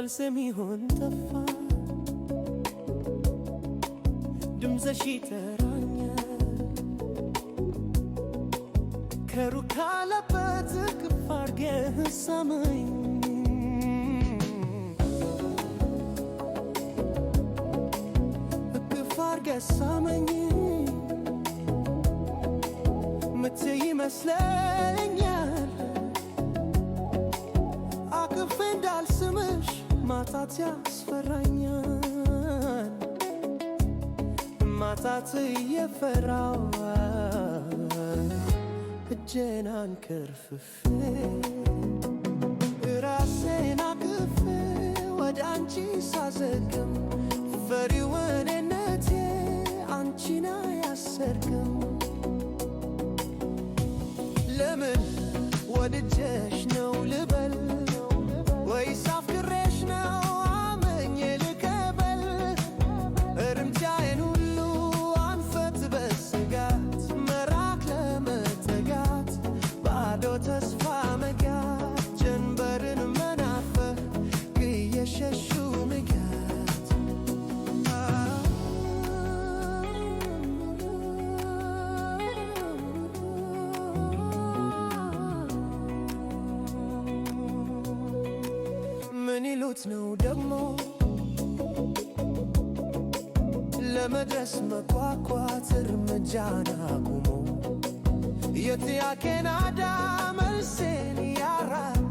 መልስ የሚሆን ጠፋ ድምፅሽ ይጠራኛል ከሩቅ ካለበት እቅፍ አድርገህ ሳመኝ እቅፍ አድርገህ ሳመኝ ምትይ ይመስለኛል አቅፌ እንዳልስምሽ ማጣት ያስፈራኛል ማጣት እየፈራው እጄን አንከርፍፌ ራሴን አቅፌ ወደ አንቺ ሳዘግም ፈሪው እኔነቴ አንቺን አያሰርክም ለምን ወድጀሽ ነው ልበል ወይስ አፍቅሬሽ ነው አመኜ ልቀበል እርምጃዬን ሁሉ አንፈት በስጋት መራቅ ለመጠጋት ባዶ ተስፋ መጋት ጀንበርን መናፈቅ እየሸሹ ንጋት ምን ይሉት ነው ደግሞ ለመድረስ መጓጓት እርምጃን አቁሞ የጥያቄ ናዳ መልሴን ያራቅ